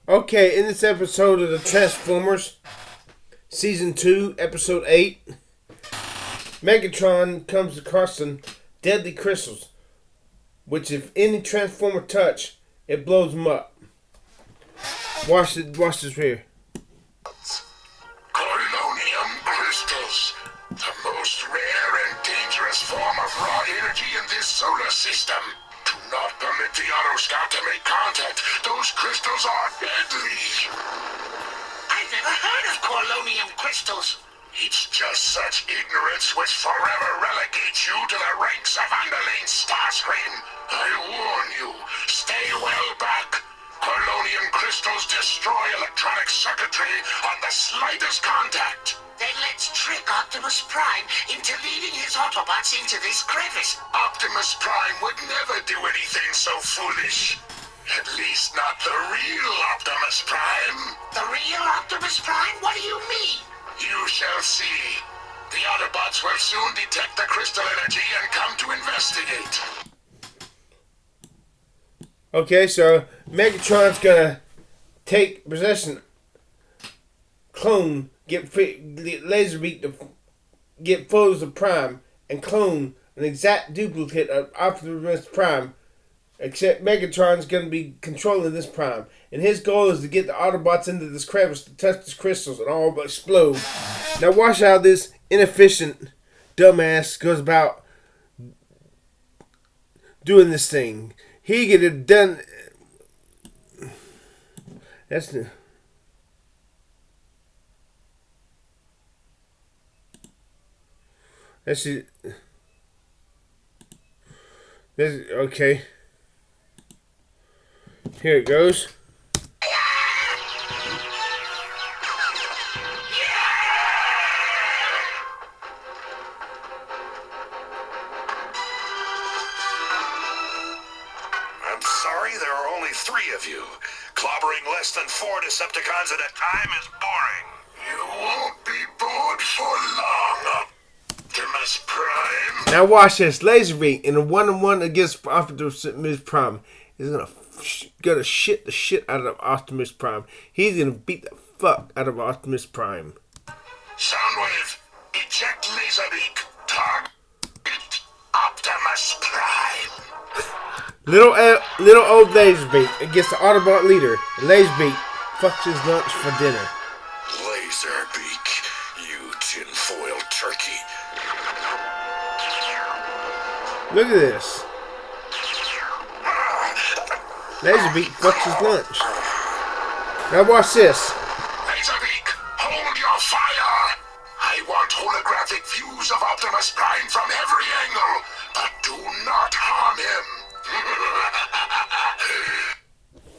Okay, in this episode of the Transformers, Season 2, Episode 8, Megatron comes across some deadly crystals, which if any Transformer touch, it blows them up. Watch this here. Polonium crystals, the most rare and dangerous form of raw energy in this solar system. Do not permit the Auto Scout to make contact. Those crystals are deadly. I've never heard of polonium crystals. It's just such ignorance which forever relegates you to the ranks of underlings, Starscream. I warn you, stay well back. Polonium crystals destroy electronic circuitry on the slightest contact. Then let's trick Optimus Prime into leading his Autobots into this crevice. Optimus Prime would never do anything so foolish. At least not the real Optimus Prime. The real Optimus Prime? What do you mean? You shall see. The Autobots will soon detect the crystal energy and come to investigate. Okay, so Megatron's gonna take possession, clone, get Laserbeak to get photos of Prime, and clone an exact duplicate of Optimus Prime. Except Megatron's gonna be controlling this Prime, and his goal is to get the Autobots into this crevice to touch the crystals and all but explode. Now watch how this inefficient dumbass goes about doing this thing. He get it done. That's the. That's it. This okay. Here it goes. I'm sorry, there are only 3 of you. Clobbering less than 4 Decepticons at a time is boring. You won't be bored for long, Optimus Prime. Now watch this. Laserbeak in a 1-on-1 against Optimus Prime is gonna shit the shit out of Optimus Prime. He's gonna beat the fuck out of Optimus Prime. Soundwave, eject Laserbeak. Target Optimus Prime. Little old Laserbeak against the Autobot leader. And Laserbeak fucks his lunch for dinner. Laserbeak, you tinfoil turkey. Look at this. Laserbeak fucks his lunch. Now watch this. Laserbeak, hold your fire! I want holographic views of Optimus Prime from every angle, but do not harm him.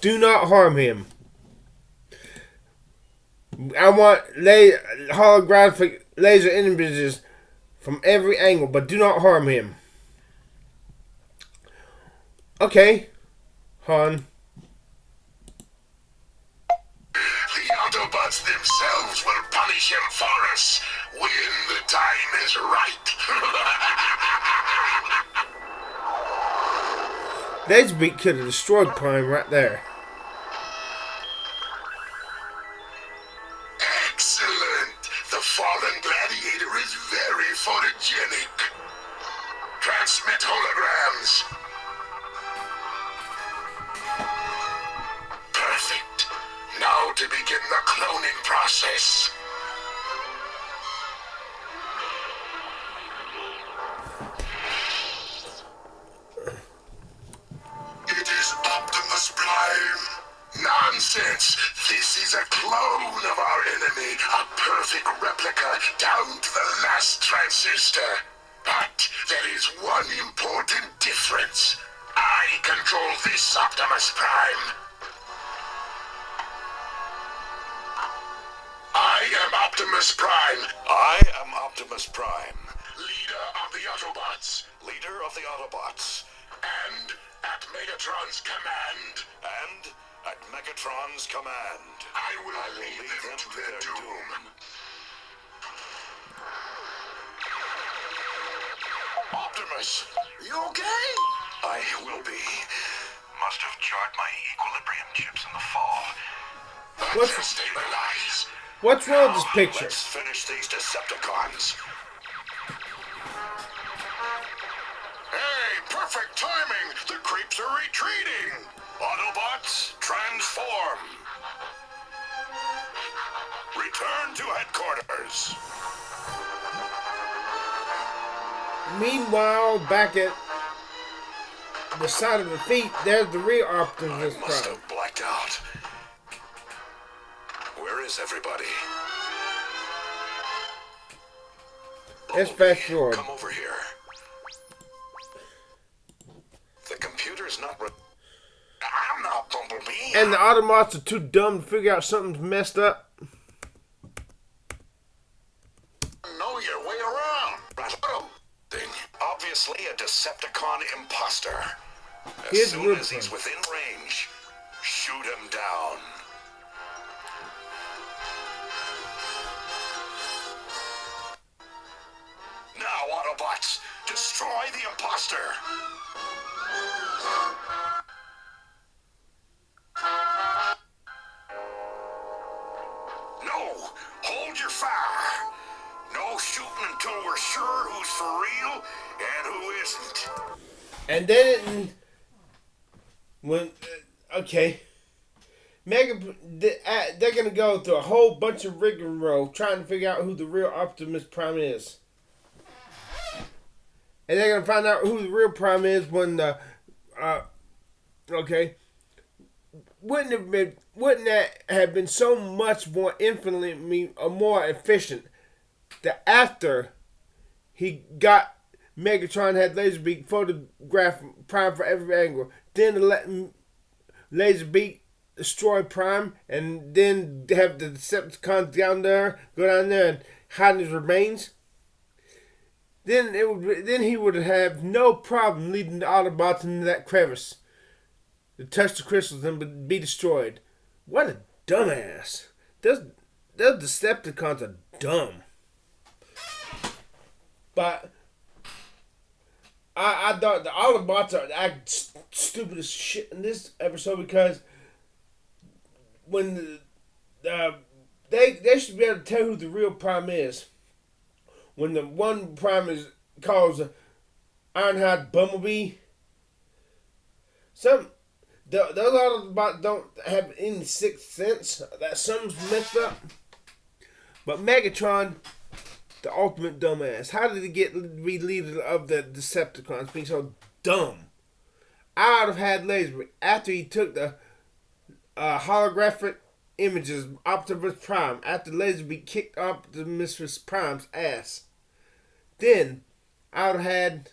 Do not harm him. I want holographic laser images from every angle, but do not harm him. Okay, Han. The Autobots themselves will punish him for us when the time is right. Laserbeak could have destroyed Prime right there. Excellent! The fallen gladiator is very photogenic. Transmit holograms. Perfect. Now to begin the cloning process. It is Optimus Prime. Nonsense! This is a clone of our enemy, a perfect replica down to the last transistor. But there is one important difference. I control this Optimus Prime. I am Optimus Prime. I am Optimus Prime, Leader of the Autobots. leader of the Autobots, And at Megatron's command, and at Megatron's command, I will lead them to their doom. Optimus, You okay? I will be. Must have jarred my equilibrium chips in the fall. Stabilize. What's wrong with this picture? Let's finish these Decepticons. Hey, perfect timing. The creeps are retreating. Autobots, transform. Return to headquarters. Meanwhile, back at the side of the feet, there's the real Optimus I must Prime. have blacked out. Where is everybody? Let's fast forward. Come over here. The computer's not. I'm not Bumblebee. And the Autobots are too dumb to figure out something's messed up. Know your way around. Thing. Obviously a Decepticon imposter. As Here's soon Rupert. as he's within range, shoot him down. Now, Autobots, destroy the imposter. No, hold your fire. No shooting until we're sure who's for real and who isn't. And then, okay, they're gonna go through a whole bunch of rigmarole trying to figure out who the real Optimus Prime is, and they're gonna find out who the real Prime is when the, okay, wouldn't that have been so much more infinitely more efficient that after he got Megatron had Laserbeak photograph Prime for every angle, then let Laserbeak destroy Prime, and then have the Decepticons go down there and hide his remains. Then he would have no problem leading the Autobots into that crevice to touch the crystals and be destroyed. What a dumbass! Those Decepticons are dumb. But I thought the Autobots are acting stupid as shit in this episode because when they should be able to tell who the real Prime is. When the one Prime is called Ironhide Bumblebee, those Autobots don't have any sixth sense that something's messed up. But Megatron, the ultimate dumbass. How did he be leader of the Decepticons being so dumb? I would have had Laserbeak after he took the holographic images of Optimus Prime after Laserbeak kicked Optimus Prime's ass. Then I would have had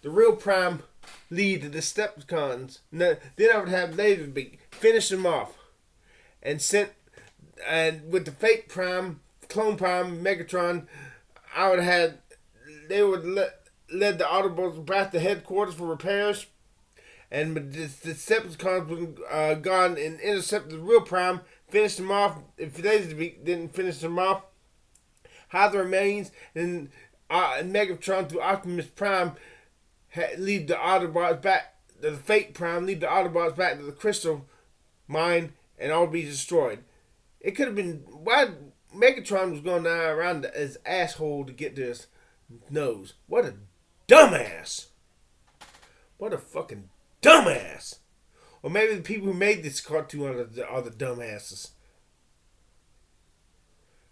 the real Prime lead the Decepticons. Then I would have Laserbeak finish them off and with the fake Prime, Clone Prime, Megatron, I would have they would led the Autobots back to headquarters for repairs, and the Decepticons would gone and intercepted the real Prime, finished them off. If Laserbeak didn't finish them off, hide the remains, and Megatron through Optimus Prime lead the Autobots back. The fake Prime lead the Autobots back to the crystal mine, and all be destroyed. It could have been why Megatron was going down around his asshole to get to his nose. What a dumbass! What a fucking dumbass! Or maybe the people who made this cartoon are the dumbasses.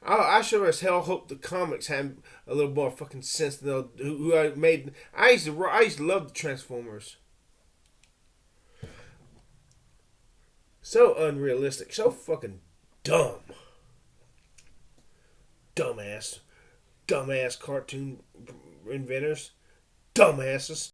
I sure as hell hope the comics had a little more fucking sense than who I made. I used to love the Transformers. So unrealistic, so fucking dumb. Dumbass cartoon inventors. Dumbasses.